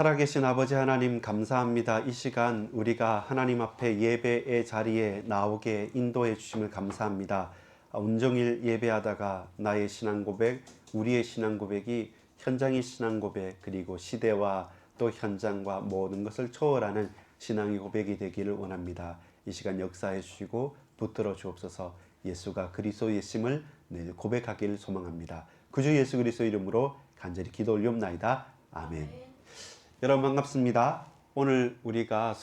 살아계신 아버지 하나님 감사합니다. 이 시간 우리가 하나님 앞에 예배의 자리에 나오게 인도해 주심을 감사합니다. 온종일 예배하다가 나의 신앙 고백, 우리의 신앙 고백이 현장의 신앙 고백, 그리고 시대와 또 현장과 모든 것을 초월하는 신앙의 고백이 되기를 원합니다. 이 시간 역사해 주시고 붙들어 주옵소서. 예수가 그리스도의 심을 늘 고백하기를 소망합니다. 구주 예수 그리스도 이름으로 간절히 기도 올리옵나이다. 아멘. 여러분 반갑습니다. 오늘 우리가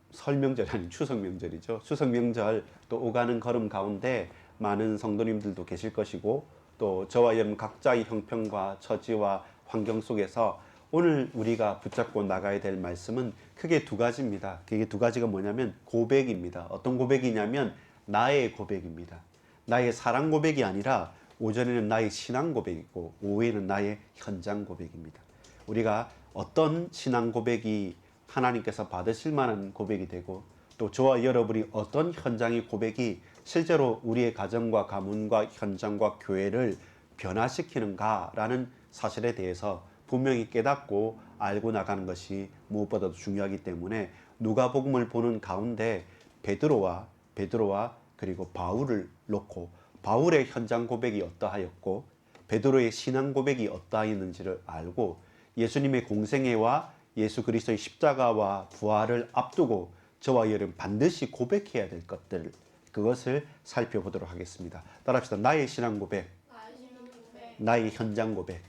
설명절 아닌 추석명절이죠. 추석명절 또 오가는 걸음 가운데 많은 성도님들도 계실 것이고 또 저와 여러분 각자의 형편과 처지와 환경 속에서 오늘 우리가 붙잡고 나가야 될 말씀은 크게 두 가지입니다. 그게 두 가지가 뭐냐면 고백입니다. 어떤 고백이냐면 나의 고백입니다. 나의 사랑 고백이 아니라 오전에는 나의 신앙 고백이고 오후에는 나의 현장 고백입니다. 우리가 어떤 신앙 고백이 하나님께서 받으실 만한 고백이 되고 또 저와 여러분이 어떤 현장의 고백이 실제로 우리의 가정과 가문과 현장과 교회를 변화시키는가라는 사실에 대해서 분명히 깨닫고 알고 나가는 것이 무엇보다도 중요하기 때문에 누가복음을 보는 가운데 베드로와 그리고 바울을 놓고 바울의 현장 고백이 어떠하였고 베드로의 신앙 고백이 어떠하였는지를 알고 예수님의 공생애와 예수 그리스도의 십자가와 부활을 앞두고 저와 여러분 반드시 고백해야 될 것들, 그것을 살펴보도록 하겠습니다. 따라합시다. 나의 신앙 고백, 나의 현장 고백.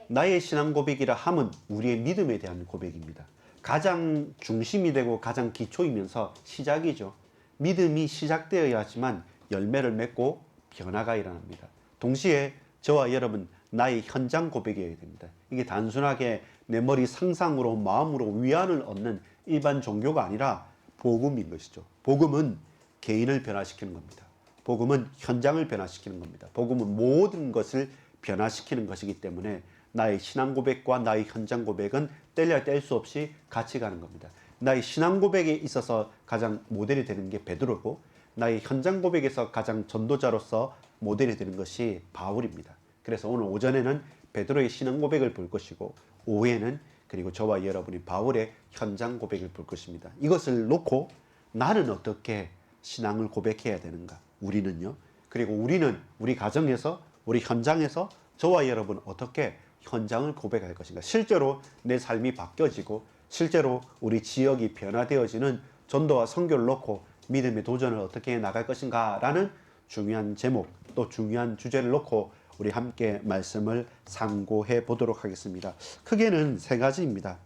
나의 신앙 고백이라 함은 우리의 믿음에 대한 고백입니다. 가장 중심이 되고 가장 기초이면서 시작이죠. 믿음이 시작되어야지만 열매를 맺고 변화가 일어납니다. 동시에 저와 여러분 나의 현장 고백이어야 됩니다. 이게 단순하게 내 머리 상상으로 마음으로 위안을 얻는 일반 종교가 아니라 복음인 것이죠. 복음은 개인을 변화시키는 겁니다. 복음은 현장을 변화시키는 겁니다. 복음은 모든 것을 변화시키는 것이기 때문에 나의 신앙 고백과 나의 현장 고백은 뗄래야 뗄 수 없이 같이 가는 겁니다. 나의 신앙 고백에 있어서 가장 모델이 되는 게 베드로고 나의 현장 고백에서 가장 전도자로서 모델이 되는 것이 바울입니다. 그래서 오늘 오전에는 베드로의 신앙 고백을 볼 것이고 오후에는 그리고 저와 여러분이 바울의 현장 고백을 볼 것입니다. 이것을 놓고 나는 어떻게 신앙을 고백해야 되는가? 우리는요. 그리고 우리는 우리 가정에서 우리 현장에서 저와 여러분 어떻게 현장을 고백할 것인가? 실제로 내 삶이 바뀌어지고 실제로 우리 지역이 변화되어지는 전도와 선교를 놓고 믿음의 도전을 어떻게 나갈 것인가? 라는 중요한 제목 또 중요한 주제를 놓고 우리 함께 말씀을 상고해 보도록 하겠습니다. 크게는 세 가지입니다.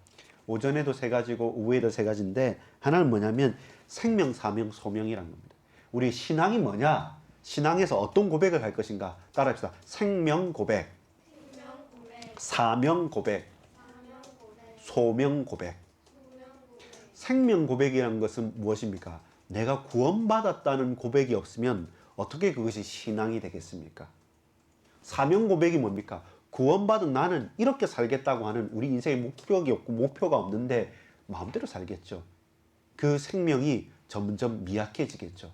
오전에도 세 가지고 오후에도 세 가지인데 하나는 뭐냐면 생명, 사명, 소명이라는 겁니다. 우리 신앙이 뭐냐? 신앙에서 어떤 고백을 할 것인가? 따라합시다. 생명 고백, 사명 고백, 소명 고백. 생명 고백이라는 것은 무엇입니까? 내가 구원받았다는 고백이 없으면 어떻게 그것이 신앙이 되겠습니까? 사명 고백이 뭡니까? 구원받은 나는 이렇게 살겠다고 하는 우리 인생의 목적이 없고 목표가 없는데 마음대로 살겠죠. 그 생명이 점점 미약해지겠죠.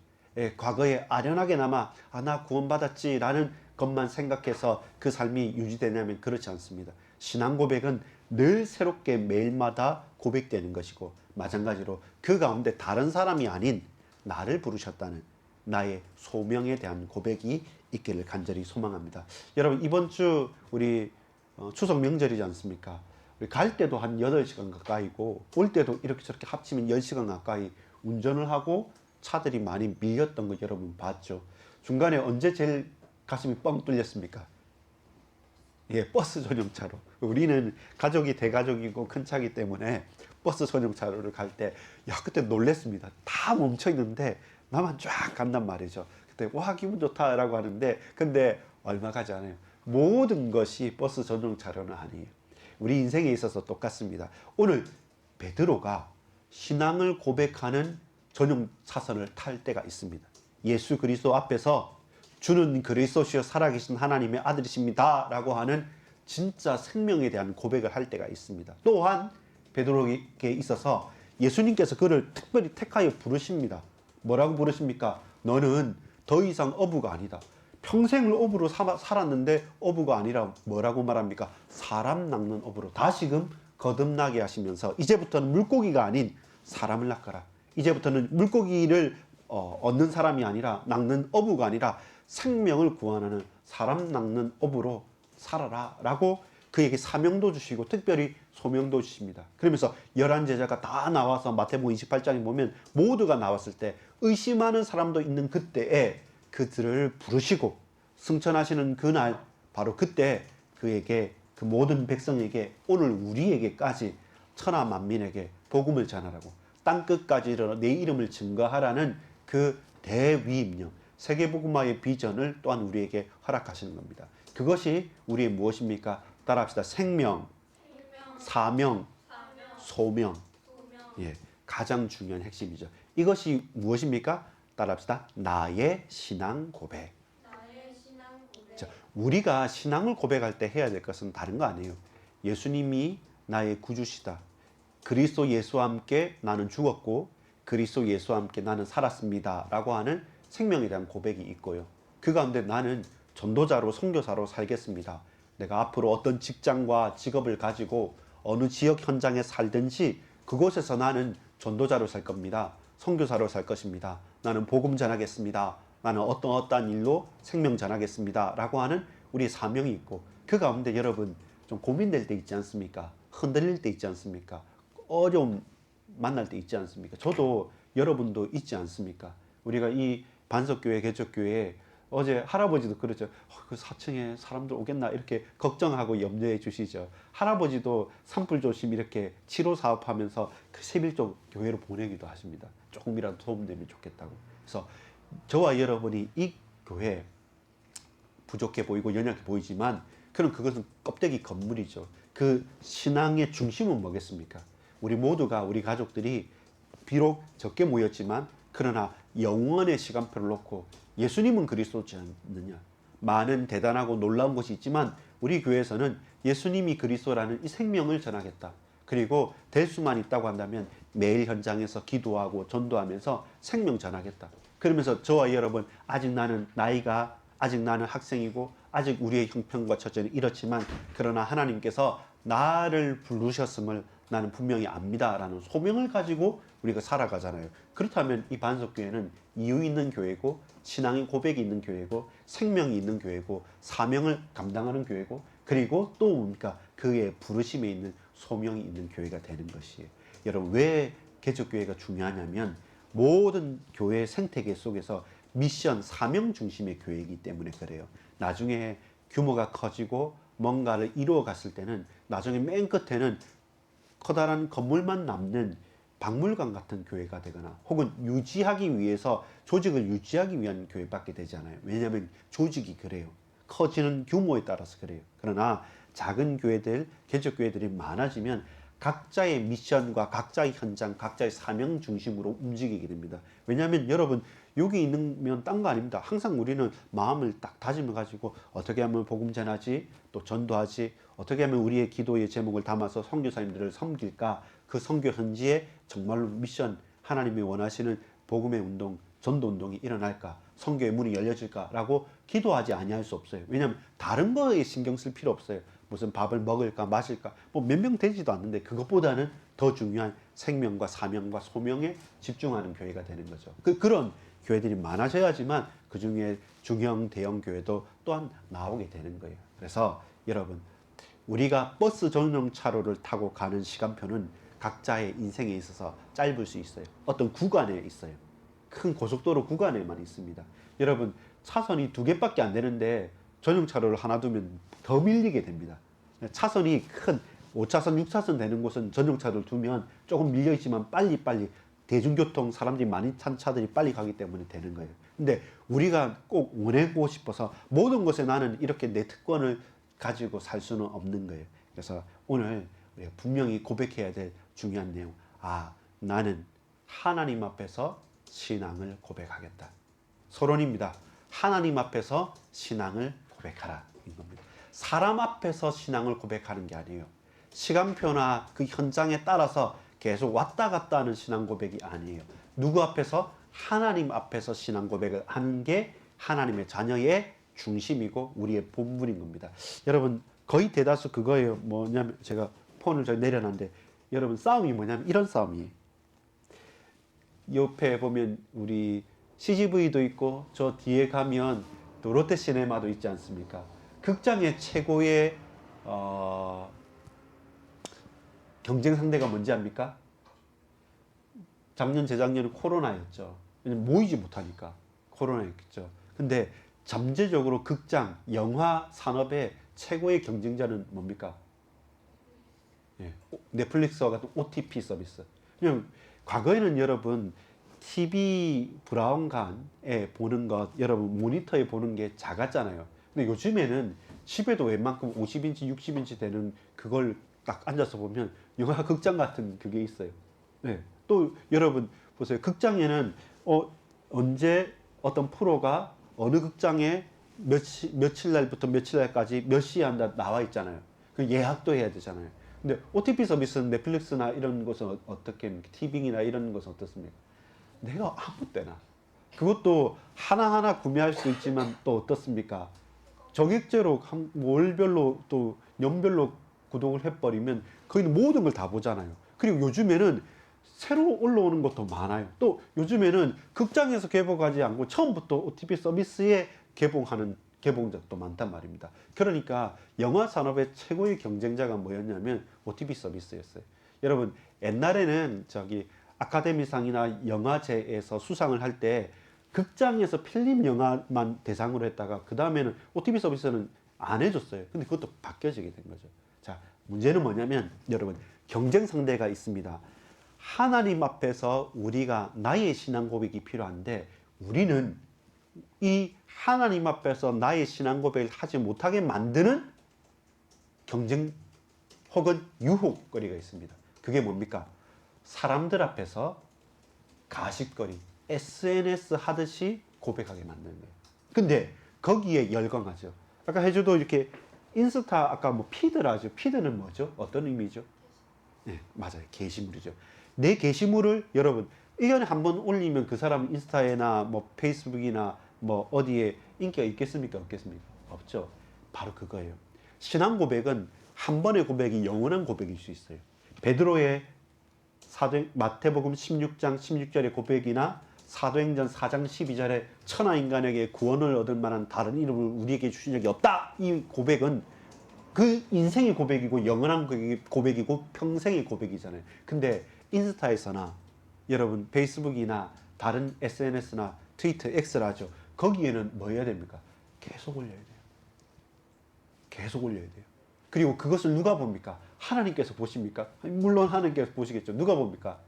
과거에 아련하게나마 나 구원받았지 라는 것만 생각해서 그 삶이 유지되냐면 그렇지 않습니다. 신앙 고백은 늘 새롭게 매일마다 고백되는 것이고 마찬가지로 그 가운데 다른 사람이 아닌 나를 부르셨다는 나의 소명에 대한 고백이 있기를 간절히 소망합니다. 여러분 이번 주 우리 추석 명절이지 않습니까? 우리 갈 때도 한 8시간 가까이고 올 때도 이렇게 저렇게 합치면 10시간 가까이 운전을 하고 차들이 많이 밀렸던 거 여러분 봤죠? 중간에 언제 제일 가슴이 뻥 뚫렸습니까? 예, 버스 전용차로. 우리는 가족이 대가족이고 큰 차기 때문에 버스 전용차로를 갈 때, 그때 놀랬습니다. 다 멈춰 있는데 나만 쫙 간단 말이죠. 그때 와 기분 좋다라고 하는데 근데 얼마 가지 않아요. 모든 것이 버스 전용차로는 아니에요. 우리 인생에 있어서 똑같습니다. 오늘 베드로가 신앙을 고백하는 전용 차선을 탈 때가 있습니다. 예수 그리스도 앞에서 주는 그리스도시여 살아계신 하나님의 아들이십니다 라고 하는 진짜 생명에 대한 고백을 할 때가 있습니다. 또한 베드로에게 있어서 예수님께서 그를 특별히 택하여 부르십니다. 뭐라고 부르십니까? 너는 더 이상 어부가 아니다. 평생을 어부로 살았는데 어부가 아니라 뭐라고 말합니까? 사람 낚는 어부로 다시금 거듭나게 하시면서 이제부터는 물고기가 아닌 사람을 낚아라. 이제부터는 물고기를 얻는 사람이 아니라 낚는 어부가 아니라 생명을 구원하는 사람 낚는 어부로 살아라 라고 그에게 사명도 주시고 특별히 소명도 주십니다. 그러면서 11제자가 다 나와서 마태복음 28장에 보면 모두가 나왔을 때 의심하는 사람도 있는 그때에 그들을 부르시고 승천하시는 그날 바로 그때 그에게 그 모든 백성에게 오늘 우리에게까지 천하 만민에게 복음을 전하라고 땅끝까지 이르러 내 이름을 증거하라는 그 대위임령 세계복음화의 비전을 또한 우리에게 허락하시는 겁니다. 그것이 우리의 무엇입니까? 따라합시다. 생명, 사명, 소명. 예, 가장 중요한 핵심이죠. 이것이 무엇입니까? 따라합시다. 나의 신앙 고백. 자, 우리가 신앙을 고백할 때 해야 될 것은 다른 거 아니에요. 예수님이 나의 구주시다. 그리스도 예수와 함께 나는 죽었고 그리스도 예수와 함께 나는 살았습니다. 라고 하는 생명에 대한 고백이 있고요. 그 가운데 나는 전도자로 선교사로 살겠습니다. 내가 앞으로 어떤 직장과 직업을 가지고 어느 지역 현장에 살든지 그곳에서 나는 전도자로 살 겁니다. 선교사로 살 것입니다. 나는 복음 전하겠습니다. 나는 어떠한 일로 생명 전하겠습니다. 라고 하는 우리의 사명이 있고 그 가운데 여러분 좀 고민될 때 있지 않습니까? 흔들릴 때 있지 않습니까? 어려움 만날 때 있지 않습니까? 저도 여러분도 있지 않습니까? 우리가 이 반석교회, 개척교회에 어제 할아버지도 그러죠. 그 4층에 사람들 오겠나 이렇게 걱정하고 염려해 주시죠. 할아버지도 산불 조심 이렇게 치료 사업하면서 그 세밀적 교회로 보내기도 하십니다. 조금이라도 도움되면 좋겠다고. 그래서 저와 여러분이 이 교회 부족해 보이고 연약해 보이지만 그럼 그것은 껍데기 건물이죠. 그 신앙의 중심은 뭐겠습니까? 우리 모두가 우리 가족들이 비록 적게 모였지만 그러나 영원의 시간표를 놓고 예수님은 그리스도지 않느냐. 많은 대단하고 놀라운 것이 있지만 우리 교회에서는 예수님이 그리스도라는 이 생명을 전하겠다. 그리고 될 수만 있다고 한다면 매일 현장에서 기도하고 전도하면서 생명 전하겠다. 그러면서 저와 여러분 아직 나는 학생이고 아직 우리의 형편과 처지는 이렇지만 그러나 하나님께서 나를 부르셨음을 나는 분명히 압니다라는 소명을 가지고 우리가 살아가잖아요. 그렇다면 이 반석교회는 이유 있는 교회고 신앙의 고백이 있는 교회고 생명이 있는 교회고 사명을 감당하는 교회고 그리고 또 뭡니까? 그의 부르심에 있는 소명이 있는 교회가 되는 것이에요. 여러분 왜 개척교회가 중요하냐면 모든 교회 생태계 속에서 미션, 사명 중심의 교회이기 때문에 그래요. 나중에 규모가 커지고 뭔가를 이루어 갔을 때는 나중에 맨 끝에는 커다란 건물만 남는 박물관 같은 교회가 되거나 혹은 유지하기 위해서 조직을 유지하기 위한 교회밖에 되지 않아요. 왜냐하면 조직이 그래요. 커지는 규모에 따라서 그래요. 그러나 작은 교회들, 개척교회들이 많아지면 각자의 미션과 각자의 현장, 각자의 사명 중심으로 움직이게 됩니다. 왜냐하면 여러분 여기 있는 딴 거 아닙니다. 항상 우리는 마음을 딱 다짐을 가지고 어떻게 하면 복음 전하지, 또 전도하지, 어떻게 하면 우리의 기도의 제목을 담아서 선교사님들을 섬길까, 그 선교 현지에 정말로 미션, 하나님이 원하시는 복음의 운동, 전도 운동이 일어날까, 선교의 문이 열려질까라고 기도하지 아니할 수 없어요. 왜냐하면 다른 거에 신경 쓸 필요 없어요. 무슨 밥을 먹을까 마실까 뭐 몇 명 되지도 않는데 그것보다는 더 중요한 생명과 사명과 소명에 집중하는 교회가 되는 거죠. 그런 교회들이 많아져야지만 그 중에 중형 대형 교회도 또한 나오게 되는 거예요. 그래서 여러분 우리가 버스 전용 차로를 타고 가는 시간표는 각자의 인생에 있어서 짧을 수 있어요. 어떤 구간에 있어요. 큰 고속도로 구간에만 있습니다. 여러분 차선이 2개밖에 안 되는데 전용차로를 하나 두면 더 밀리게 됩니다. 차선이 큰 5차선, 6차선 되는 곳은 전용차로를 두면 조금 밀려있지만 빨리빨리 대중교통 사람들이 많이 탄 차들이 빨리 가기 때문에 되는 거예요. 근데 우리가 꼭 원하고 싶어서 모든 것에 나는 이렇게 내 특권을 가지고 살 수는 없는 거예요. 그래서 오늘 우리가 분명히 고백해야 될 중요한 내용. 나는 하나님 앞에서 신앙을 고백하겠다. 서론입니다. 하나님 앞에서 신앙을 고백하라. 인 겁니다. 사람 앞에서 신앙을 고백하는 게 아니에요. 시간표나 그 현장에 따라서 계속 왔다 갔다 하는 신앙 고백이 아니에요. 누구 앞에서? 하나님 앞에서 신앙 고백을 하는 게 하나님의 자녀의 중심이고 우리의 본분인 겁니다. 여러분 거의 대다수 그거예요. 뭐냐면 제가 폰을 저 내려놨는데 여러분 싸움이 뭐냐면 이런 싸움이에요. 옆에 보면 우리 CGV도 있고 저 뒤에 가면 또 롯데시네마도 있지 않습니까? 극장의 최고의 경쟁 상대가 뭔지 압니까? 작년 재작년은 코로나였죠. 왜냐면 모이지 못하니까 코로나였겠죠. 근데 잠재적으로 극장, 영화 산업의 최고의 경쟁자는 뭡니까? 예, 넷플릭스와 같은 OTP 서비스. 그냥 과거에는 여러분 TV 브라운관에 보는 것, 여러분 모니터에 보는 게 작았잖아요. 근데 요즘에는 집에도 웬만큼 50인치, 60인치 되는 그걸 딱 앉아서 보면 영화 극장 같은 그게 있어요. 네. 또 여러분 보세요. 극장에는 언제 어떤 프로가 어느 극장에 며칠 날부터 며칠 날까지 몇 시에 한다 나와 있잖아요. 그 예약도 해야 되잖아요. 근데 OTP 서비스는 넷플릭스나 이런 것은 어떻게, 티빙이나 이런 것은 어떻습니까? 내가 아무 때나. 그것도 하나하나 구매할 수 있지만 또 어떻습니까? 정액제로 월별로 또 년별로 구독을 해버리면 거기는 모든 걸 다 보잖아요. 그리고 요즘에는 새로 올라오는 것도 많아요. 또 요즘에는 극장에서 개봉하지 않고 처음부터 OTP 서비스에 개봉하는 개봉작도 많단 말입니다. 그러니까 영화 산업의 최고의 경쟁자가 뭐였냐면 OTP 서비스였어요. 여러분 옛날에는 저기 아카데미상이나 영화제에서 수상을 할 때 극장에서 필름 영화만 대상으로 했다가 그 다음에는 OTP 서비스는 안 해줬어요. 근데 그것도 바뀌어지게 된 거죠. 자, 문제는 뭐냐면 여러분 경쟁 상대가 있습니다. 하나님 앞에서 우리가 나의 신앙 고백이 필요한데 우리는 이 하나님 앞에서 나의 신앙 고백을 하지 못하게 만드는 경쟁 혹은 유혹거리가 있습니다. 그게 뭡니까? 사람들 앞에서 가십거리, SNS 하듯이 고백하게 만드는 거예요. 근데 거기에 열광하죠. 아까 해주도 이렇게 인스타 아까 뭐 피드라죠. 피드는 뭐죠? 어떤 의미죠? 네, 맞아요. 게시물이죠. 내 게시물을 여러분 1년에 한 번 올리면 그 사람 인스타에나 뭐 페이스북이나 뭐 어디에 인기가 있겠습니까? 없겠습니까? 없죠. 바로 그거예요. 신앙 고백은 한 번의 고백이 영원한 고백일 수 있어요. 베드로의 마태복음 16장 16절의 고백이나 사도행전 4장 12절에 천하 인간에게 구원을 얻을 만한 다른 이름을 우리에게 주신 적이 없다. 이 고백은 그 인생의 고백이고 영원한 고백이고 평생의 고백이잖아요. 근데 인스타에서나 여러분 페이스북이나 다른 SNS나 트위터 X라죠. 거기에는 뭐 해야 됩니까? 계속 올려야 돼요. 계속 올려야 돼요. 그리고 그것을 누가 봅니까? 하나님께서 보십니까? 물론 하나님께서 보시겠죠. 누가 봅니까?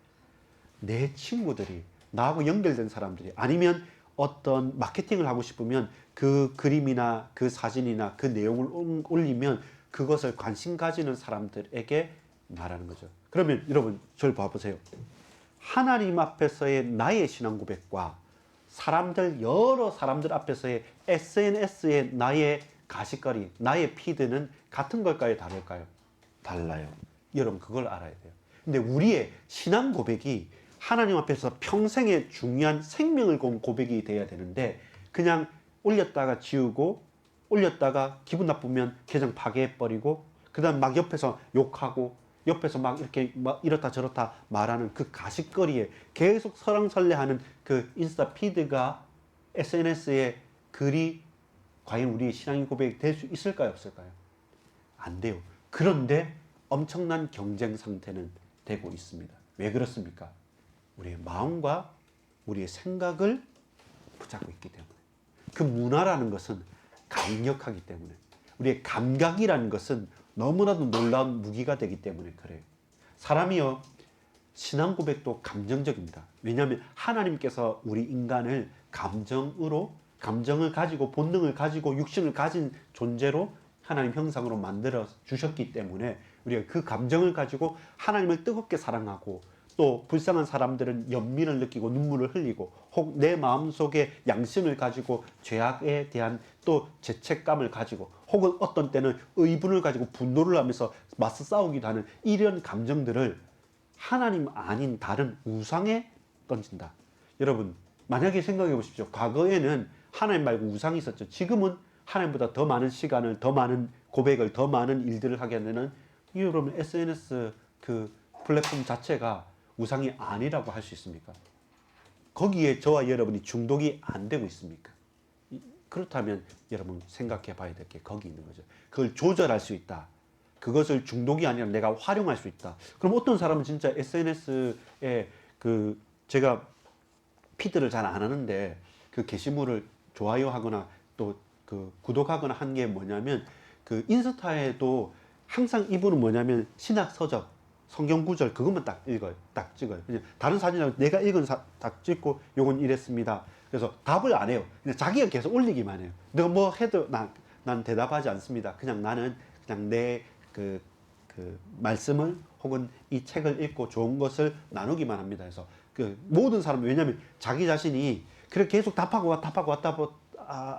내 친구들이, 나하고 연결된 사람들이, 아니면 어떤 마케팅을 하고 싶으면 그 그림이나 그 사진이나 그 내용을 올리면 그것을 관심 가지는 사람들에게 말하는 거죠. 그러면 여러분 저를 봐보세요. 하나님 앞에서의 나의 신앙 고백과 여러 사람들 앞에서의 SNS의 나의 가시거리, 나의 피드는 같은 걸까요? 다를까요? 달라요. 여러분 그걸 알아야 돼요. 근데 우리의 신앙 고백이 하나님 앞에서 평생의 중요한 생명을 건 고백이 돼야 되는데 그냥 올렸다가 지우고 올렸다가 기분 나쁘면 계정 파괴해버리고 그 다음 막 옆에서 욕하고 옆에서 막 이렇게 막 이렇다 저렇다 말하는 그 가십거리에 계속 설왕설래하는 그 인스타 피드가 SNS의 글이 과연 우리의 신앙의 고백이 될 수 있을까요? 없을까요? 안 돼요. 그런데 엄청난 경쟁 상태는 되고 있습니다. 왜 그렇습니까? 우리의 마음과 우리의 생각을 붙잡고 있기 때문에. 그 문화라는 것은 강력하기 때문에. 우리의 감각이라는 것은 너무나도 놀라운 무기가 되기 때문에 그래요. 사람이요, 신앙 고백도 감정적입니다. 왜냐하면 하나님께서 우리 인간을 감정을 가지고 본능을 가지고 육신을 가진 존재로 하나님 형상으로 만들어 주셨기 때문에 우리가 그 감정을 가지고 하나님을 뜨겁게 사랑하고 또 불쌍한 사람들은 연민을 느끼고 눈물을 흘리고 혹 내 마음속에 양심을 가지고 죄악에 대한 또 죄책감을 가지고 혹은 어떤 때는 의분을 가지고 분노를 하면서 맞서 싸우기도 하는 이런 감정들을 하나님 아닌 다른 우상에 던진다. 여러분 만약에 생각해 보십시오. 과거에는 하나님 말고 우상이 있었죠. 지금은 하나님보다 더 많은 시간을, 더 많은 고백을, 더 많은 일들을 하게 되는 여러분 SNS 그 플랫폼 자체가 우상이 아니라고 할 수 있습니까? 거기에 저와 여러분이 중독이 안 되고 있습니까? 그렇다면 여러분 생각해 봐야 될 게 거기 있는 거죠. 그걸 조절할 수 있다. 그것을 중독이 아니라 내가 활용할 수 있다. 그럼 어떤 사람은 진짜 SNS에 그 제가 피드를 잘 안 하는데 그 게시물을 좋아요하거나 또 그 구독하거나 한 게 뭐냐면 그 인스타에도 항상 이분은 뭐냐면 신학 서적 성경 구절 그것만 딱 읽어요. 딱 찍어요. 그냥 다른 사진하고 내가 읽은 딱 찍고 요건 이랬습니다. 그래서 답을 안 해요. 그냥 자기가 계속 올리기만 해요. 내가 뭐 해도 난 대답하지 않습니다. 그냥 나는 그냥 내 그 말씀을 혹은 이 책을 읽고 좋은 것을 나누기만 합니다. 그래서 그 모든 사람 왜냐하면 자기 자신이 그렇게 계속 답하고 왔다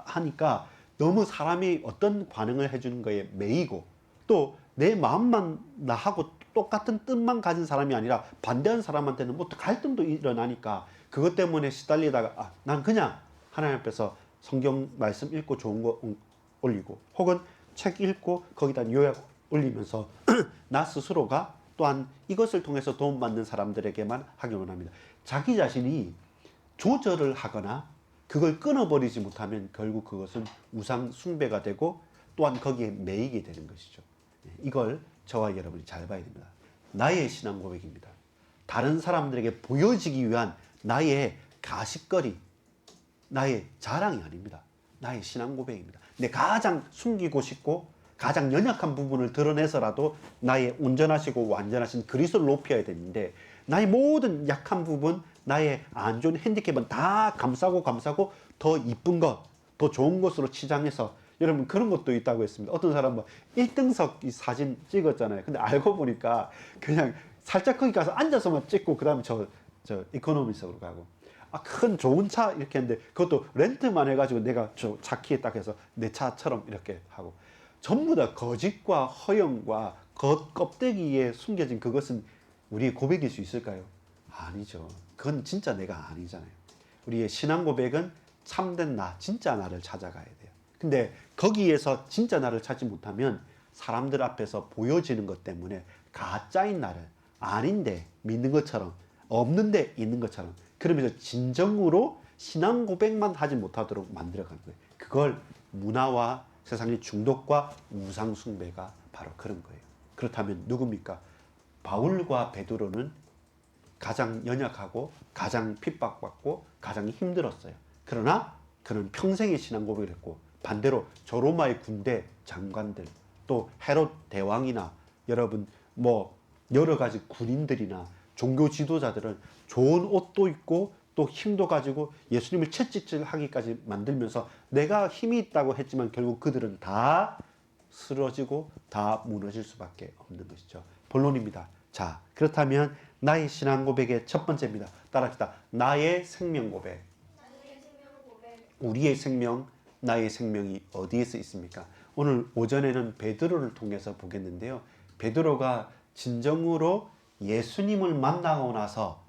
하니까 너무 사람이 어떤 반응을 해주는 거에 매이고 또 내 마음만 나하고 똑같은 뜻만 가진 사람이 아니라 반대하는 사람한테는 뭐 갈등도 일어나니까 그것 때문에 시달리다가 난 그냥 하나님 앞에서 성경 말씀 읽고 좋은 거 올리고 혹은 책 읽고 거기다 요약 올리면서 나 스스로가 또한 이것을 통해서 도움받는 사람들에게만 하기 원합니다. 자기 자신이 조절을 하거나 그걸 끊어버리지 못하면 결국 그것은 우상 숭배가 되고 또한 거기에 매이게 되는 것이죠. 이걸 저와 여러분이 잘 봐야 됩니다. 나의 신앙 고백입니다. 다른 사람들에게 보여지기 위한 나의 가십거리, 나의 자랑이 아닙니다. 나의 신앙 고백입니다. 내 가장 숨기고 싶고 가장 연약한 부분을 드러내서라도 나의 온전하시고 완전하신 그리스도를 높여야 되는데 나의 모든 약한 부분, 나의 안 좋은 핸디캡은 다 감싸고 더 이쁜 것, 더 좋은 것으로 치장해서 여러분 그런 것도 있다고 했습니다. 어떤 사람은 뭐 1등석 사진 찍었잖아요. 근데 알고 보니까 그냥 살짝 거기 가서 앉아서만 찍고 그 다음에 저 이코노미석으로 가고 큰 좋은 차 이렇게 했는데 그것도 렌트만 해가지고 내가 저 차 키에 딱 해서 내 차처럼 이렇게 하고 전부 다 거짓과 허영과 껍데기에 숨겨진 그것은 우리의 고백일 수 있을까요? 아니죠. 그건 진짜 내가 아니잖아요. 우리의 신앙 고백은 참된 나, 진짜 나를 찾아가야 돼요. 근데 거기에서 진짜 나를 찾지 못하면 사람들 앞에서 보여지는 것 때문에 가짜인 나를 아닌데 믿는 것처럼 없는데 있는 것처럼 그러면서 진정으로 신앙 고백만 하지 못하도록 만들어가는 거예요. 그걸 문화와 세상의 중독과 우상 숭배가 바로 그런 거예요. 그렇다면 누굽니까? 바울과 베드로는 가장 연약하고 가장 핍박받고 가장 힘들었어요. 그러나 그는 평생의 신앙 고백을 했고 반대로 저 로마의 군대 장관들 또 헤롯 대왕이나 여러분 뭐 여러 가지 군인들이나 종교 지도자들은 좋은 옷도 입고 또 힘도 가지고 예수님을 채찍질하기까지 만들면서 내가 힘이 있다고 했지만 결국 그들은 다 쓰러지고 다 무너질 수밖에 없는 것이죠. 본론입니다. 자, 그렇다면 나의 신앙 고백의 첫 번째입니다. 따라합시다. 나의 생명 고백. 우리의 생명, 나의 생명이 어디에서 있습니까? 오늘 오전에는 베드로를 통해서 보겠는데요. 베드로가 진정으로 예수님을 만나고 나서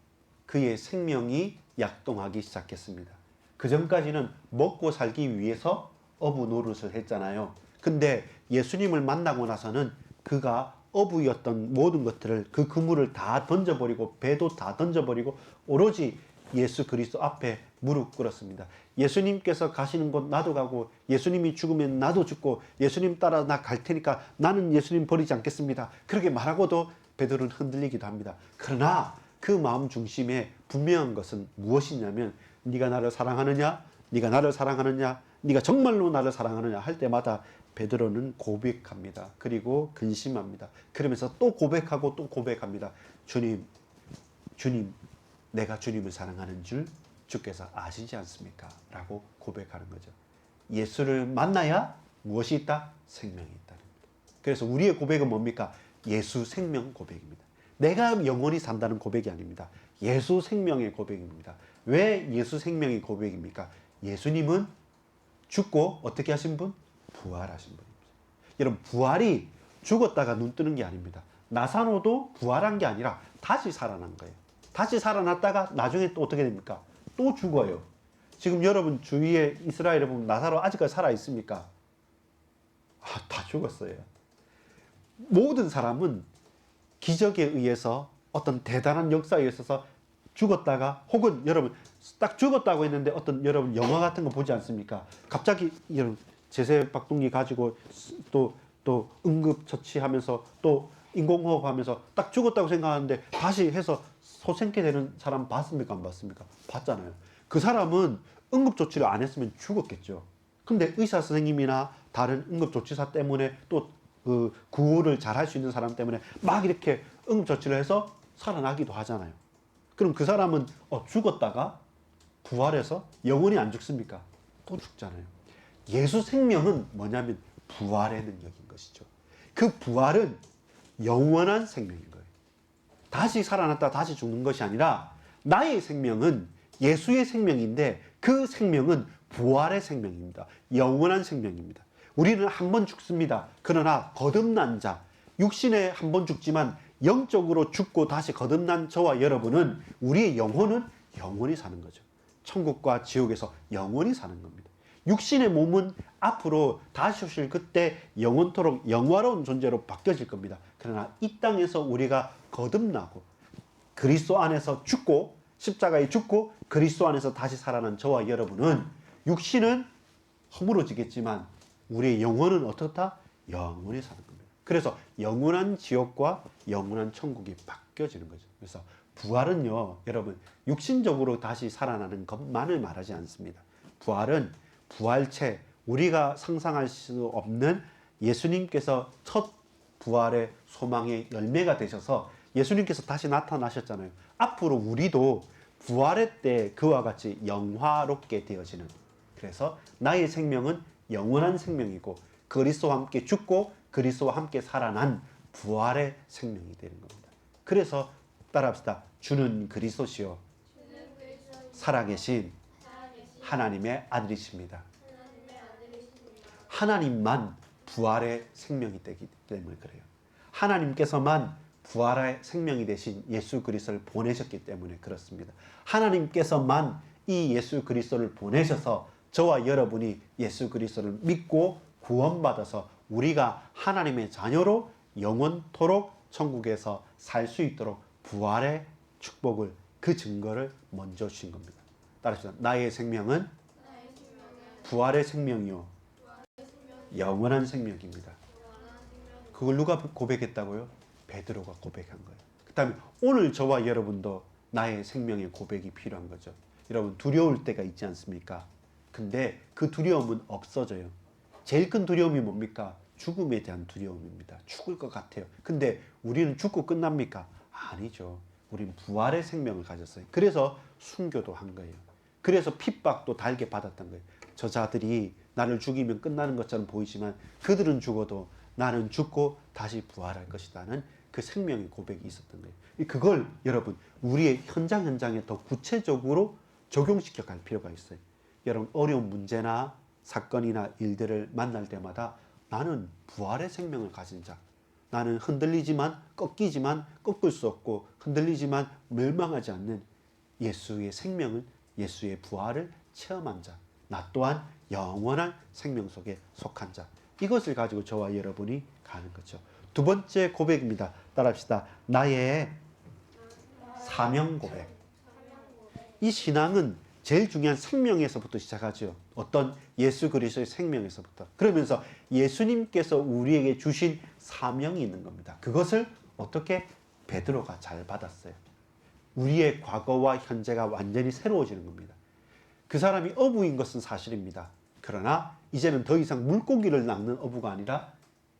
그의 생명이 약동하기 시작했습니다. 그 전까지는 먹고 살기 위해서 어부 노릇을 했잖아요. 근데 예수님을 만나고 나서는 그가 어부였던 모든 것들을 그 그물을 다 던져버리고 배도 다 던져버리고 오로지 예수 그리스도 앞에 무릎 꿇었습니다. 예수님께서 가시는 곳 나도 가고 예수님이 죽으면 나도 죽고 예수님 따라 나 갈 테니까 나는 예수님 버리지 않겠습니다. 그렇게 말하고도 베드로는 흔들리기도 합니다. 그러나 그 마음 중심에 분명한 것은 무엇이냐면 네가 나를 사랑하느냐? 네가 나를 사랑하느냐? 네가 정말로 나를 사랑하느냐? 할 때마다 베드로는 고백합니다. 그리고 근심합니다. 그러면서 또 고백하고 또 고백합니다. 주님, 내가 주님을 사랑하는 줄 주께서 아시지 않습니까? 라고 고백하는 거죠. 예수를 만나야 무엇이 있다? 생명이 있다. 그래서 우리의 고백은 뭡니까? 예수 생명 고백입니다. 내가 영원히 산다는 고백이 아닙니다. 예수 생명의 고백입니다. 왜 예수 생명의 고백입니까? 예수님은 죽고 어떻게 하신 분? 부활하신 분입니다. 여러분 부활이 죽었다가 눈 뜨는 게 아닙니다. 나사로도 부활한 게 아니라 다시 살아난 거예요. 다시 살아났다가 나중에 또 어떻게 됩니까? 또 죽어요. 지금 여러분 주위에 이스라엘에 보면 나사로 아직까지 살아 있습니까? 다 죽었어요. 모든 사람은 기적에 의해서 어떤 대단한 역사에 있어서 죽었다가 혹은 여러분 딱 죽었다고 했는데 어떤 여러분 영화 같은 거 보지 않습니까? 갑자기 여러분 제세박동기 가지고 또 응급처치하면서 또 인공호흡하면서 딱 죽었다고 생각하는데 다시 해서 소생케 되는 사람 봤습니까? 안 봤습니까? 봤잖아요. 그 사람은 응급조치를 안 했으면 죽었겠죠. 근데 의사 선생님이나 다른 응급조치사 때문에 또 그 구호를 잘 할 수 있는 사람 때문에 막 이렇게 응급조치를 해서 살아나기도 하잖아요. 그럼 그 사람은 죽었다가 부활해서 영원히 안 죽습니까? 또 죽잖아요. 예수 생명은 뭐냐면 부활의 능력인 것이죠. 그 부활은 영원한 생명인 거예요. 다시 살아났다 다시 죽는 것이 아니라 나의 생명은 예수의 생명인데 그 생명은 부활의 생명입니다. 영원한 생명입니다. 우리는 한 번 죽습니다. 그러나 거듭난 자, 육신에 한 번 죽지만 영적으로 죽고 다시 거듭난 저와 여러분은 우리의 영혼은 영원히 사는 거죠. 천국과 지옥에서 영원히 사는 겁니다. 육신의 몸은 앞으로 다시 오실 그때 영원토록 영화로운 존재로 바뀌어질 겁니다. 그러나 이 땅에서 우리가 거듭나고 그리스도 안에서 죽고 십자가에 죽고 그리스도 안에서 다시 살아난 저와 여러분은 육신은 허물어지겠지만 우리의 영혼은 어떻다? 영원히 사는 겁니다. 그래서 영원한 지옥과 영원한 천국이 바뀌어지는 거죠. 그래서 부활은요, 여러분 육신적으로 다시 살아나는 것만을 말하지 않습니다. 부활은 부활체, 우리가 상상할 수 없는 예수님께서 첫 부활의 소망의 열매가 되셔서 예수님께서 다시 나타나셨잖아요. 앞으로 우리도 부활의 때 그와 같이 영화롭게 되어지는, 그래서 나의 생명은 영원한 생명이고 그리스도와 함께 죽고 그리스도와 함께 살아난 부활의 생명이 되는 겁니다. 그래서 따라합시다. 주는 그리스도시요 살아계신 하나님의 아들이십니다. 하나님만 부활의 생명이 되기 때문에 그래요. 하나님께서만 부활의 생명이 되신 예수 그리스도를 보내셨기 때문에 그렇습니다. 하나님께서만 이 예수 그리스도를 보내셔서 저와 여러분이 예수 그리스도를 믿고 구원받아서 우리가 하나님의 자녀로 영원토록 천국에서 살 수 있도록 부활의 축복을, 그 증거를 먼저 주신 겁니다. 따라합시다. 나의 생명은 부활의 생명이요 영원한 생명입니다. 그걸 누가 고백했다고요? 베드로가 고백한 거예요. 그 다음에 오늘 저와 여러분도 나의 생명의 고백이 필요한 거죠. 여러분 두려울 때가 있지 않습니까? 근데 그 두려움은 없어져요. 제일 큰 두려움이 뭡니까? 죽음에 대한 두려움입니다. 죽을 것 같아요. 근데 우리는 죽고 끝납니까? 아니죠. 우리는 부활의 생명을 가졌어요. 그래서 순교도 한 거예요. 그래서 핍박도 달게 받았던 거예요. 저자들이 나를 죽이면 끝나는 것처럼 보이지만 그들은 죽어도 나는 죽고 다시 부활할 것이라는 그 생명의 고백이 있었던 거예요. 그걸 여러분 우리의 현장에 더 구체적으로 적용시켜 갈 필요가 있어요. 여러분 어려운 문제나 사건이나 일들을 만날 때마다 나는 부활의 생명을 가진 자, 나는 흔들리지만 꺾이지만 꺾을 수 없고 흔들리지만 멸망하지 않는 예수의 생명을, 예수의 부활을 체험한 자, 나 또한 영원한 생명 속에 속한 자, 이것을 가지고 저와 여러분이 가는 거죠. 두 번째 고백입니다. 따라합시다. 나의 사명 고백. 이 신앙은 제일 중요한 생명에서부터 시작하죠. 어떤 예수 그리스도의 생명에서부터. 그러면서 예수님께서 우리에게 주신 사명이 있는 겁니다. 그것을 어떻게 베드로가 잘 받았어요. 우리의 과거와 현재가 완전히 새로워지는 겁니다. 그 사람이 어부인 것은 사실입니다. 그러나 이제는 더 이상 물고기를 낚는 어부가 아니라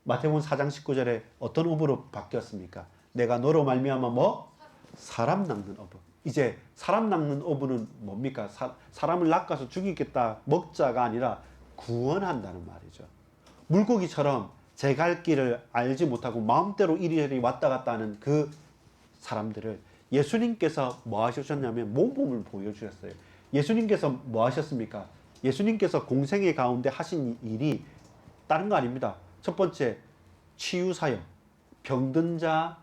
마태복음 4장 19절에 어떤 어부로 바뀌었습니까? 내가 너로 말미암아 뭐? 사람 낚는 어부. 이제 사람 낚는 어부는 뭡니까? 사람을 낚아서 죽이겠다 먹자가 아니라 구원한다는 말이죠. 물고기처럼 제 갈 길을 알지 못하고 마음대로 이리저리 왔다 갔다 하는 그 사람들을 예수님께서 뭐 하셨냐면 모범을 보여주셨어요. 예수님께서 뭐 하셨습니까? 예수님께서 공생의 가운데 하신 일이 다른 거 아닙니다. 첫 번째, 치유사역. 병든 자,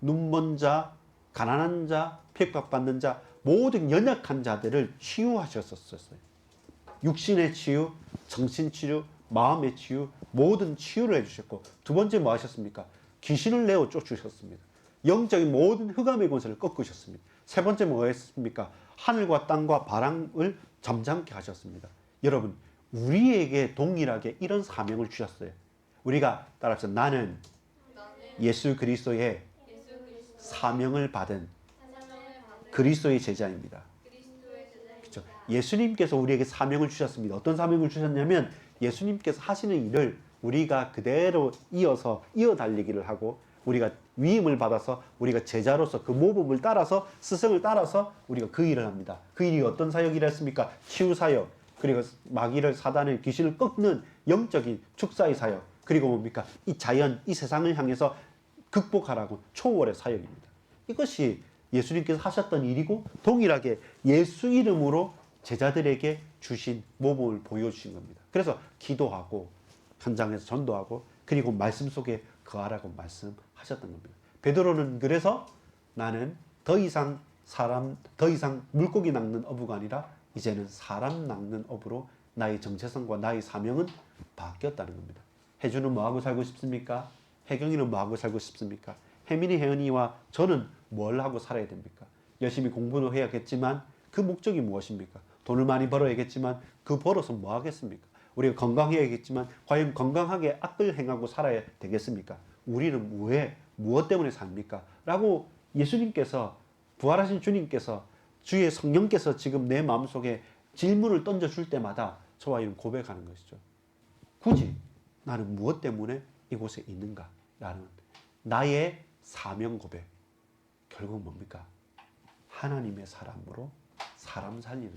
눈먼 자, 가난한 자, 핍박받는 자, 모든 연약한 자들을 치유하셨었어요. 육신의 치유, 정신 치유, 마음의 치유, 모든 치유를 해주셨고, 두 번째 뭐 하셨습니까? 귀신을 내어 쫓으셨습니다. 영적인 모든 흑암의 권세를 꺾으셨습니다. 세 번째 뭐가 했습니까? 하늘과 땅과 바람을 잠잠케 하셨습니다. 여러분, 우리에게 동일하게 이런 사명을 주셨어요. 우리가 따라서 나는 예수 그리스도의 사명을 받은 그리스도의 제자입니다. 그렇죠? 예수님께서 우리에게 사명을 주셨습니다. 어떤 사명을 주셨냐면 예수님께서 하시는 일을 우리가 그대로 이어달리기를 하고 우리가 위임을 받아서 우리가 제자로서 그 모범을 따라서 스승을 따라서 우리가 그 일을 합니다. 그 일이 어떤 사역이라 했습니까? 치유사역, 그리고 마귀를 사단의 귀신을 꺾는 영적인 축사의 사역, 그리고 뭡니까? 이 자연, 이 세상을 향해서 극복하라고 초월의 사역입니다. 이것이 예수님께서 하셨던 일이고 동일하게 예수 이름으로 제자들에게 주신 모범을 보여주신 겁니다. 그래서 기도하고 현장에서 전도하고 그리고 말씀 속에 거하라고 말씀하셨던 겁니다. 베드로는 그래서 나는 더 이상 물고기 낚는 어부가 아니라 이제는 사람 낚는 어부로 나의 정체성과 나의 사명은 바뀌었다는 겁니다. 혜주는 뭐하고 살고 싶습니까? 혜경이는 뭐하고 살고 싶습니까? 혜민이, 혜은이와 저는 뭘 하고 살아야 됩니까? 열심히 공부도 해야겠지만 그 목적이 무엇입니까? 돈을 많이 벌어야겠지만 그 벌어서 뭐 하겠습니까? 우리가 건강해야겠지만 과연 건강하게 악을 행하고 살아야 되겠습니까? 우리는 무엇 때문에 삽니까? 라고 예수님께서, 부활하신 주님께서, 주의 성령께서 지금 내 마음속에 질문을 던져줄 때마다 저와 이는 고백하는 것이죠. 굳이 나는 무엇 때문에 이곳에 있는가? 라는 나의 사명 고백. 결국 뭡니까? 하나님의 사람으로 사람 살리는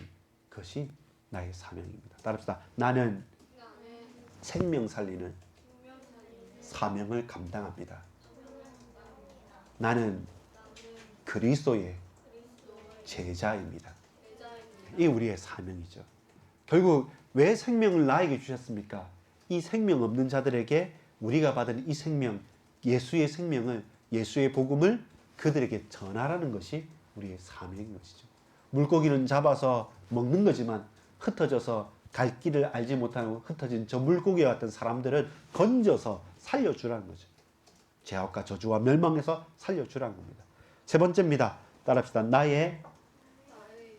것이 나의 사명입니다. 따릅시다. 나는 생명 살리는 사명을 감당합니다. 나는 그리스도의 제자입니다. 이 우리의 사명이죠. 결국 왜 생명을 나에게 주셨습니까? 이 생명 없는 자들에게 우리가 받은 이 생명, 예수의 생명을, 예수의 복음을 그들에게 전하라는 것이 우리의 사명인 것이죠. 물고기는 잡아서 먹는 거지만 흩어져서 갈 길을 알지 못하고 흩어진 저 물고기와 같은 사람들은 건져서 살려주라는 거죠. 죄악과 저주와 멸망에서 살려주라는 겁니다. 세 번째입니다. 따라합시다. 나의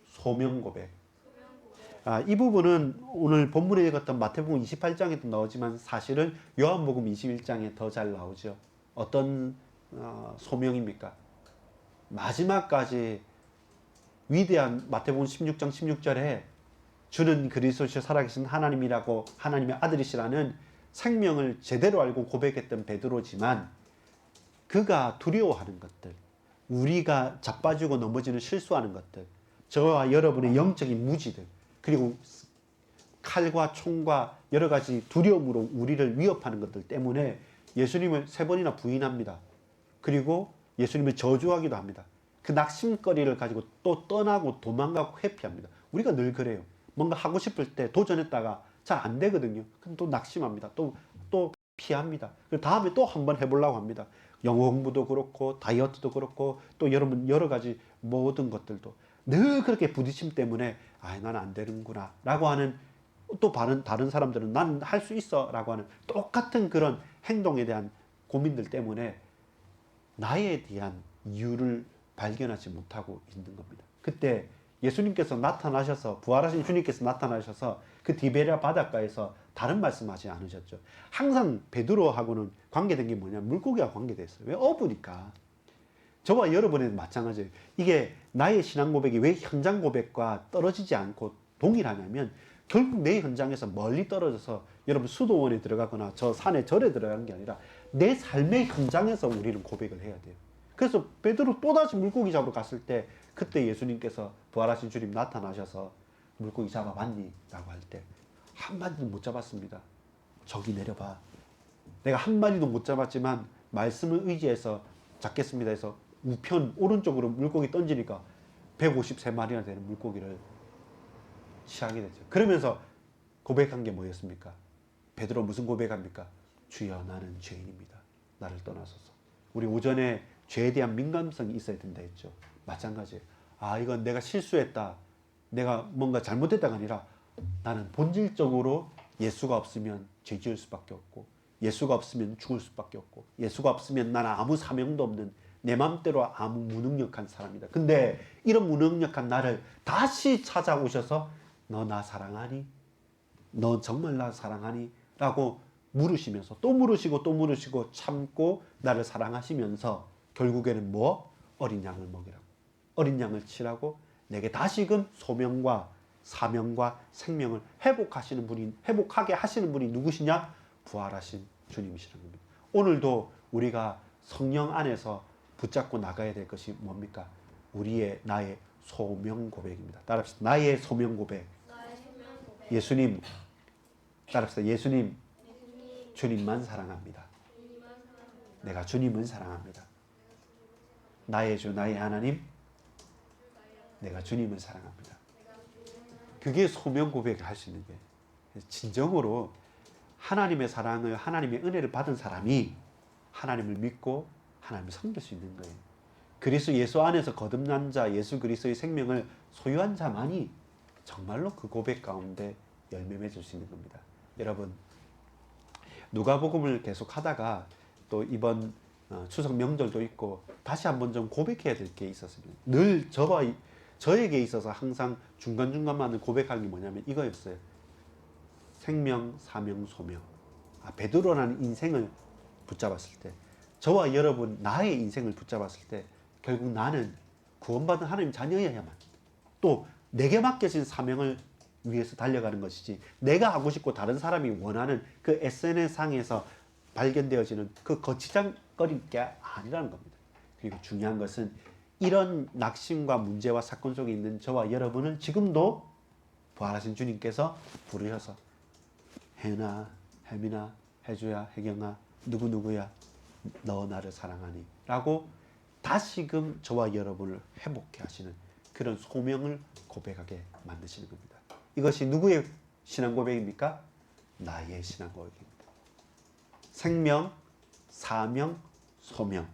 소명 고백. 이 부분은 오늘 본문에 읽었던 마태복음 28장에도 나오지만 사실은 요한복음 21장에 더 잘 나오죠. 어떤 소명입니까? 마지막까지 위대한 마태복음 16장 16절에 주는 그리스도시요 살아계신 하나님이라고 하나님의 아들이시라는 생명을 제대로 알고 고백했던 베드로지만 그가 두려워하는 것들, 우리가 자빠지고 넘어지는 실수하는 것들, 저와 여러분의 영적인 무지들, 그리고 칼과 총과 여러 가지 두려움으로 우리를 위협하는 것들 때문에 예수님을 3번이나 부인합니다. 그리고 예수님을 저주하기도 합니다. 그 낙심거리를 가지고 또 떠나고 도망가고 회피합니다. 우리가 늘 그래요. 뭔가 하고 싶을 때 도전했다가 잘 안 되거든요. 그럼 또 낙심합니다. 또 피합니다. 그리고 다음에 또 한번 해보려고 합니다. 영어 공부도 그렇고 다이어트도 그렇고 또 여러분 여러 가지 모든 것들도 늘 그렇게 부딪힘 때문에 나는 안 되는구나 라고 하는, 또 다른 사람들은 나는 할 수 있어 라고 하는 똑같은 그런 행동에 대한 고민들 때문에 나에 대한 이유를 발견하지 못하고 있는 겁니다. 그때 예수님께서 나타나셔서, 부활하신 주님께서 나타나셔서 그 디베랴 바닷가에서 다른 말씀하지 않으셨죠. 항상 베드로하고는 관계된 게 뭐냐? 물고기와 관계됐어요. 왜? 어부니까. 저와 여러분에는 마찬가지예요. 이게 나의 신앙 고백이 왜 현장 고백과 떨어지지 않고 동일하냐면 결국 내 현장에서 멀리 떨어져서 여러분 수도원에 들어가거나 저 산에 절에 들어가는 게 아니라 내 삶의 현장에서 우리는 고백을 해야 돼요. 그래서 베드로 또다시 물고기 잡으러 갔을 때 그때 예수님께서 부활하신 주님 나타나셔서 물고기 잡아봤니? 라고 할 때 한 마리도 못 잡았습니다. 저기 내려봐. 내가 한 마리도 못 잡았지만 말씀을 의지해서 잡겠습니다 해서 우편 오른쪽으로 물고기 던지니까 153마리나 되는 물고기를 취하게 됐죠. 그러면서 고백한 게 뭐였습니까? 베드로 무슨 고백합니까? 주여 나는 죄인입니다. 나를 떠나소서. 우리 오전에 죄에 대한 민감성이 있어야 된다 했죠. 마찬가지예요. 이건 내가 실수했다. 내가 뭔가 잘못했다가 아니라 나는 본질적으로 예수가 없으면 죄 지을 수밖에 없고 예수가 없으면 죽을 수밖에 없고 예수가 없으면 나는 아무 사명도 없는 내 맘대로 아무 무능력한 사람이다. 근데 이런 무능력한 나를 다시 찾아오셔서 너 나 사랑하니? 너 정말 나 사랑하니? 라고 물으시면서 또 물으시고 또 물으시고 참고 나를 사랑하시면서 결국에는 뭐? 어린 양을 먹이라고. 어린 양을 치라고 내게 다시금 소명과 사명과 생명을 회복하게 하시는 분이 누구시냐? 부활하신 주님이시라는 겁니다. 오늘도 우리가 성령 안에서 붙잡고 나가야 될 것이 뭡니까? 나의 소명 고백입니다. 따라합시다. 나의 소명 고백. 예수님, 따라합시다. 예수님, 주님만 사랑합니다. 내가 주님은 사랑합니다. 나의 주, 나의 하나님, 내가 주님을 사랑합니다. 그게 소명 고백을 할 수 있는 거예요. 진정으로 하나님의 사랑을, 하나님의 은혜를 받은 사람이 하나님을 믿고 하나님을 섬길 수 있는 거예요. 그리스도 예수 안에서 거듭난 자, 예수 그리스도의 생명을 소유한 자만이 정말로 그 고백 가운데 열매 맺을 수 있는 겁니다. 여러분, 누가복음을 계속 하다가 또 이번 추석 명절도 있고 다시 한번 좀 고백해야 될 게 있었습니다. 늘 저에게 있어서 항상 중간중간만 고백하는 게 뭐냐면 이거였어요. 생명, 사명, 소명. 베드로라는 인생을 붙잡았을 때, 저와 여러분 나의 인생을 붙잡았을 때 결국 나는 구원받은 하나님 자녀여야만, 또 내게 맡겨진 사명을 위해서 달려가는 것이지 내가 하고 싶고 다른 사람이 원하는 그 SNS상에서 발견되어지는 그 거치장거릴 게 아니라는 겁니다. 그리고 중요한 것은 이런 낙심과 문제와 사건 속에 있는 저와 여러분을 지금도 부활하신 주님께서 부르셔서 혜은아, 혜민아, 혜주야, 혜경아, 누구누구야, 너 나를 사랑하니? 라고 다시금 저와 여러분을 회복해 하시는 그런 소명을 고백하게 만드시는 겁니다. 이것이 누구의 신앙 고백입니까? 나의 신앙 고백입니다. 생명, 사명, 소명.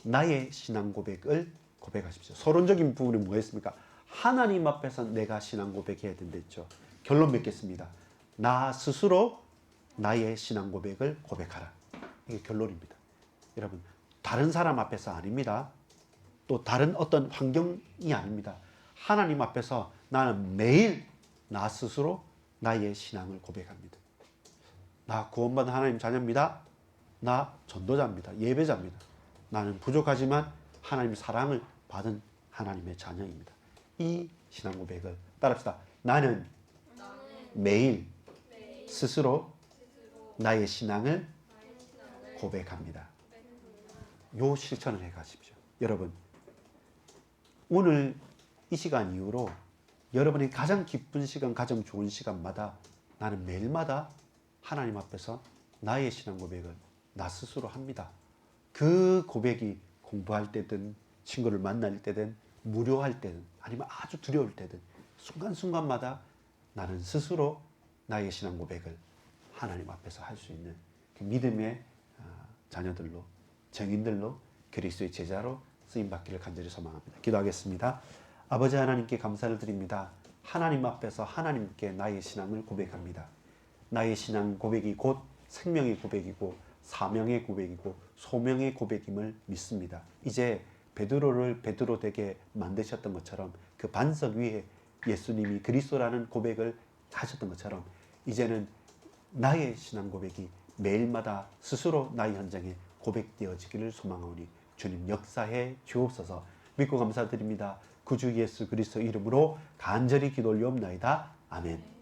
나의 신앙 고백을 고백하십시오. 서론적인 부분은 뭐였습니까? 하나님 앞에서 내가 신앙 고백해야 된댔죠. 결론 맺겠습니다. 나 스스로 나의 신앙 고백을 고백하라. 이게 결론입니다. 여러분, 다른 사람 앞에서 아닙니다. 또 다른 어떤 환경이 아닙니다. 하나님 앞에서 나는 매일 나 스스로 나의 신앙을 고백합니다. 나 구원받은 하나님 자녀입니다. 나 전도자입니다. 예배자입니다. 나는 부족하지만 하나님 사랑을 받은 하나님의 자녀입니다. 이 신앙 고백을 따라합시다. 나는 매일 스스로 나의 신앙을 고백합니다. 요 실천을 해 가십시오. 여러분, 오늘 이 시간 이후로 여러분의 가장 기쁜 시간, 가장 좋은 시간마다 나는 매일마다 하나님 앞에서 나의 신앙 고백을 나 스스로 합니다. 그 고백이 공부할 때든 친구를 만날 때든 무료할 때든 아니면 아주 두려울 때든 순간순간마다 나는 스스로 나의 신앙 고백을 하나님 앞에서 할 수 있는 그 믿음의 자녀들로, 정인들로, 그리스도의 제자로 쓰임받기를 간절히 소망합니다. 기도하겠습니다. 아버지 하나님께 감사를 드립니다. 하나님 앞에서 하나님께 나의 신앙을 고백합니다. 나의 신앙 고백이 곧 생명의 고백이고 사명의 고백이고 소명의 고백임을 믿습니다. 이제 베드로를 베드로 되게 만드셨던 것처럼 그 반석 위에 예수님이 그리스도라는 고백을 하셨던 것처럼 이제는 나의 신앙 고백이 매일마다 스스로 나의 현장에 고백되어지기를 소망하오니 주님 역사해 주옵소서. 믿고 감사드립니다. 구주 예수 그리스도 이름으로 간절히 기도 올리옵나이다. 아멘.